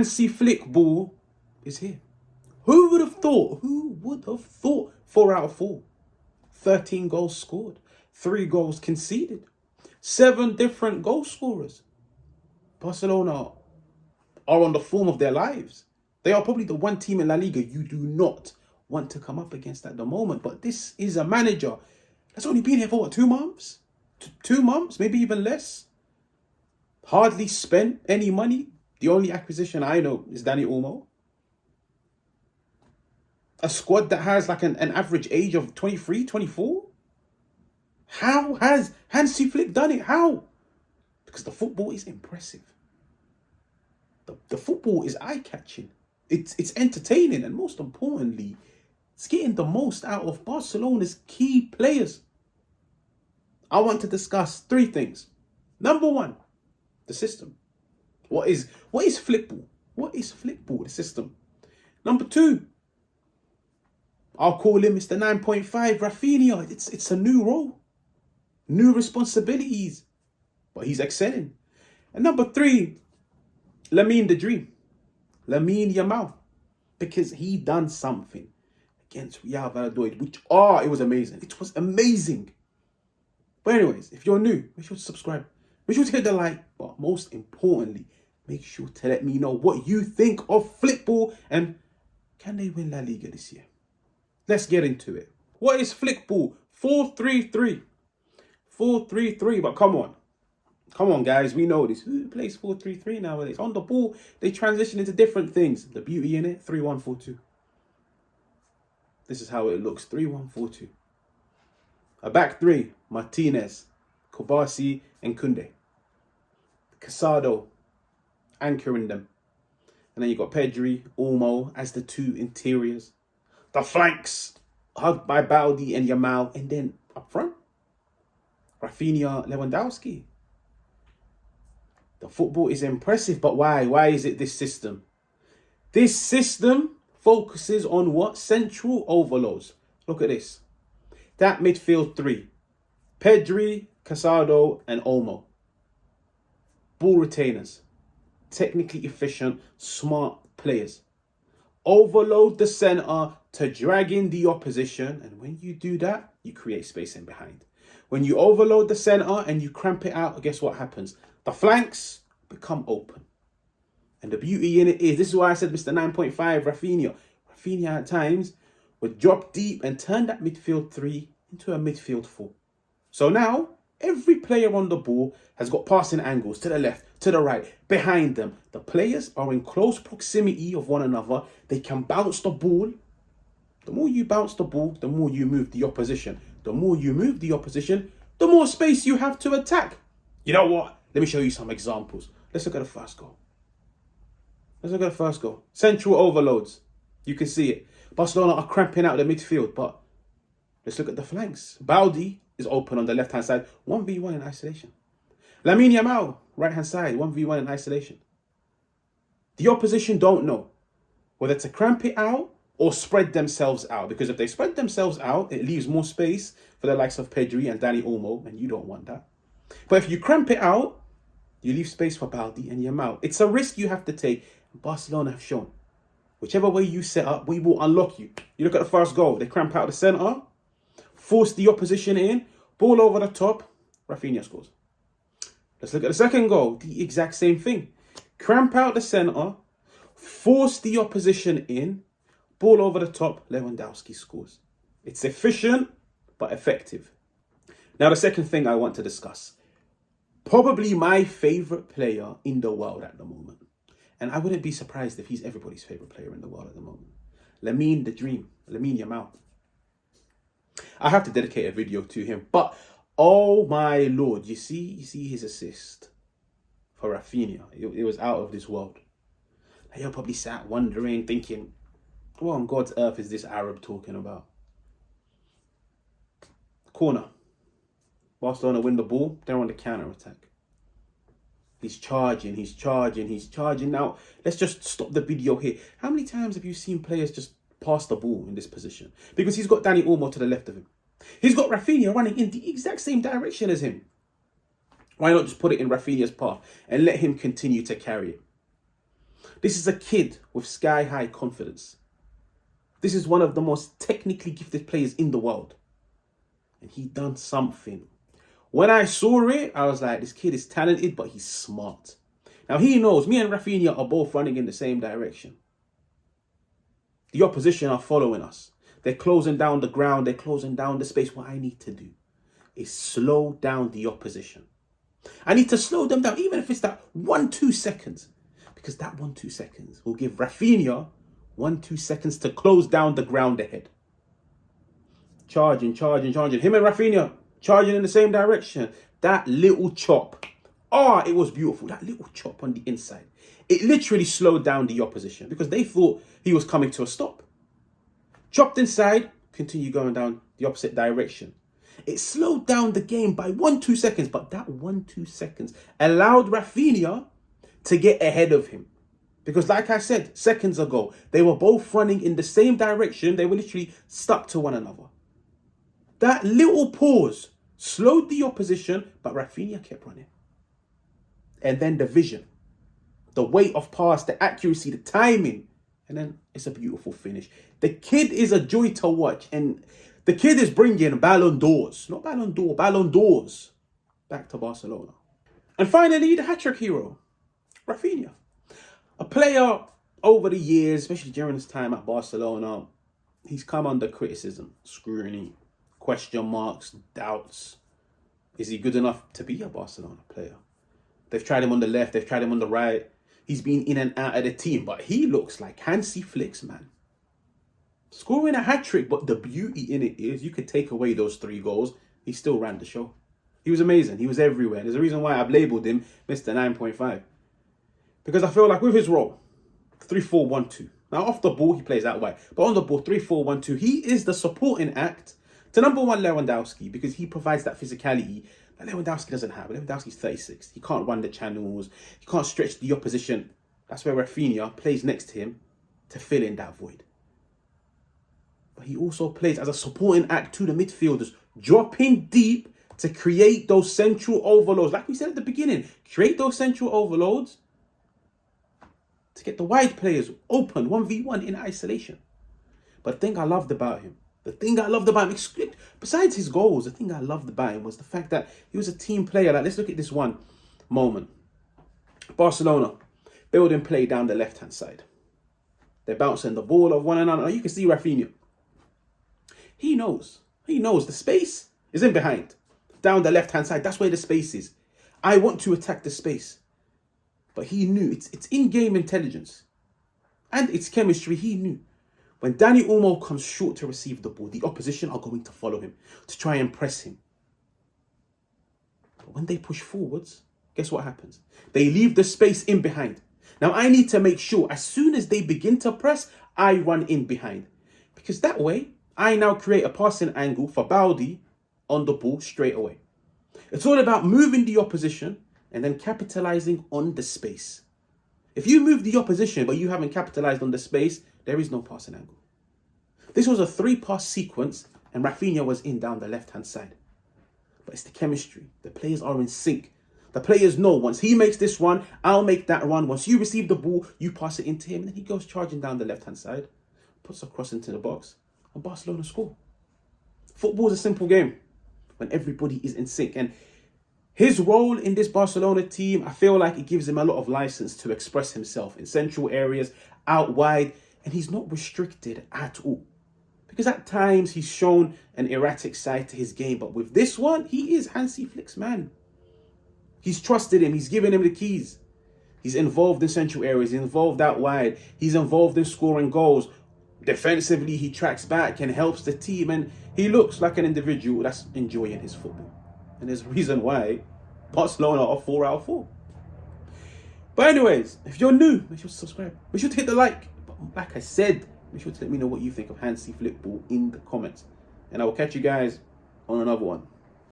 Hansi Flick Ball is here. Who would have thought? Who would have thought? 4 out of 4. 13 goals scored. 3 goals conceded. 7 different goal scorers. Barcelona are on the form of their lives. They are probably the one team in La Liga you do not want to come up against at the moment. But this is a manager that's only been here for, what, 2 months? 2 months, maybe even less. Hardly spent any money. The only acquisition I know is Dani Olmo. A squad that has like an average age of 23, 24. How has Hansi Flick done it? How? Because the football is impressive. The football is eye-catching. It's entertaining, and most importantly, it's getting the most out of Barcelona's key players. I want to discuss 3 things. Number 1, the system. What is Flick Ball? What is Flick Ball, the system? Number 2, I'll call him Mr. 9.5, Raphinha. It's a new role, new responsibilities, but he's excelling. And number 3, Lamine the Dream, Lamine Yamal, because he done something against Real Valladolid, which, it was amazing. It was amazing. But anyways, if you're new, make sure to subscribe. Make sure to hit the like, but most importantly, make sure to let me know what you think of Flick Ball and can they win La Liga this year? Let's get into it. What is Flick Ball? 4-3-3. 4-3-3, but come on. Come on, guys. We know this. Who plays 4-3-3 nowadays? On the ball, they transition into different things. The beauty in it, 3-1-4-2. This is how it looks, 3-1-4-2. A back 3, Martinez, Kobasi, and Koundé. Casado anchoring them. And then you got Pedri, Olmo as the 2 interiors. The flanks hugged by Baldi and Yamal. And then up front, Raphinha, Lewandowski. The football is impressive, but why? Why is it this system? This system focuses on what? Central overloads. Look at this. That midfield 3. Pedri, Casado, and Olmo. Ball retainers. Technically efficient, smart players. Overload the centre to drag in the opposition. And when you do that, you create space in behind. When you overload the centre and you cramp it out, guess what happens? The flanks become open. And the beauty in it is, this is why I said Mr. 9.5, Raphinha. Raphinha at times would drop deep and turn that midfield 3 into a midfield 4. So now, every player on the ball has got passing angles to the left, to the right, behind them. The players are in close proximity of one another. They can bounce the ball. The more you bounce the ball, the more you move the opposition. The more you move the opposition, the more space you have to attack. You know what? Let me show you some examples. Let's look at the first goal. Central overloads. You can see it. Barcelona are cramping out the midfield, but let's look at the flanks. Baldi is open on the left-hand side. 1v1 in isolation. Lamine Yamal, right-hand side. 1v1 in isolation. The opposition don't know whether to cramp it out or spread themselves out. Because if they spread themselves out, it leaves more space for the likes of Pedri and Dani Olmo, and you don't want that. But if you cramp it out, you leave space for Baldi and Yamal. It's a risk you have to take. Barcelona have shown. Whichever way you set up, we will unlock you. You look at the first goal. They cramp out the centre, force the opposition in, ball over the top, Raphinha scores. Let's look at the second goal. The exact same thing. Cramp out the centre, force the opposition in, ball over the top, Lewandowski scores. It's efficient, but effective. Now, the second thing I want to discuss. Probably my favourite player in the world at the moment. And I wouldn't be surprised if he's everybody's favourite player in the world at the moment. Lamine the Dream, Lamine Yamal. I have to dedicate a video to him. But, oh my Lord, you see his assist for Raphinha. It was out of this world. You're probably sat wondering, thinking, what on God's earth is this Arab talking about? Corner. Barcelona win the ball. They're on the counter-attack. He's charging. Now, let's just stop the video here. How many times have you seen players just pass the ball in this position? Because he's got Dani Olmo to the left of him. He's got Raphinha running in the exact same direction as him. Why not just put it in Raphinha's path and let him continue to carry it? This is a kid with sky-high confidence. This is one of the most technically gifted players in the world. And he done something. When I saw it, I was like, this kid is talented, but he's smart. Now, he knows me and Raphinha are both running in the same direction. The opposition are following us. They're closing down the ground. They're closing down the space. What I need to do is slow down the opposition. I need to slow them down, even if it's that 1-2 seconds. Because that 1-2 seconds will give Raphinha 1-2 seconds to close down the ground ahead. Charging. Him and Raphinha charging in the same direction. That little chop. It was beautiful. That little chop on the inside. It literally slowed down the opposition because they thought he was coming to a stop. Chopped inside, continue going down the opposite direction. It slowed down the game by 1-2 seconds, but that 1-2 seconds allowed Raphinha to get ahead of him. Because like I said seconds ago, they were both running in the same direction. They were literally stuck to one another. That little pause slowed the opposition, but Raphinha kept running. And then the vision, the weight of pass, the accuracy, the timing. And then it's a beautiful finish. The kid is a joy to watch. And the kid is bringing Ballon d'Ors. Not Ballon d'Or, Ballon d'Ors back to Barcelona. And finally, the hat-trick hero, Raphinha. A player over the years, especially during his time at Barcelona, he's come under criticism, scrutiny, question marks, doubts. Is he good enough to be a Barcelona player? They've tried him on the left, they've tried him on the right. He's been in and out of the team, but he looks like Hansi Flick's man. Scoring a hat-trick, but the beauty in it is you could take away those 3 goals. He still ran the show. He was amazing. He was everywhere. There's a reason why I've labelled him Mr. 9.5. Because I feel like with his role, 3-4-1-2. Now, off the ball, he plays that way. But on the ball, 3-4-1-2. He is the supporting act to number 1, Lewandowski, because he provides that physicality that Lewandowski doesn't have. Lewandowski's 36. He can't run the channels. He can't stretch the opposition. That's where Raphinha plays next to him to fill in that void. But he also plays as a supporting act to the midfielders, dropping deep to create those central overloads. Like we said at the beginning, create those central overloads to get the wide players open 1v1 in isolation. But the thing I loved about him, besides his goals, the thing I loved about him was the fact that he was a team player. Like, let's look at this one moment. Barcelona, building play down the left-hand side. They're bouncing the ball off one another. You can see Raphinha. He knows the space is in behind. Down the left-hand side, that's where the space is. I want to attack the space. But he knew, it's in-game intelligence. And it's chemistry, he knew. When Dani Olmo comes short to receive the ball, the opposition are going to follow him to try and press him. But when they push forwards, guess what happens? They leave the space in behind. Now I need to make sure as soon as they begin to press, I run in behind. Because that way, I now create a passing angle for Baldi on the ball straight away. It's all about moving the opposition and then capitalizing on the space. If you move the opposition but you haven't capitalized on the space, there is no passing angle. This was a 3-pass sequence and Raphinha was in down the left-hand side. But it's the chemistry. The players are in sync. The players know once he makes this run, I'll make that run. Once you receive the ball, you pass it into him. And then he goes charging down the left-hand side, puts a cross into the box, and Barcelona score. Football is a simple game when everybody is in sync. And his role in this Barcelona team, I feel like it gives him a lot of license to express himself in central areas, out wide, and he's not restricted at all. Because at times he's shown an erratic side to his game, but with this one, he is Hansi Flick's man. He's trusted him, he's given him the keys. He's involved in central areas, he's involved out wide, he's involved in scoring goals. Defensively, he tracks back and helps the team, and he looks like an individual that's enjoying his football. And there's a reason why Barcelona are 4 out of 4. But anyways, if you're new, make sure to subscribe. Make sure to hit the like. But like I said, make sure to let me know what you think of Hansi Flick Ball in the comments. And I will catch you guys on another one.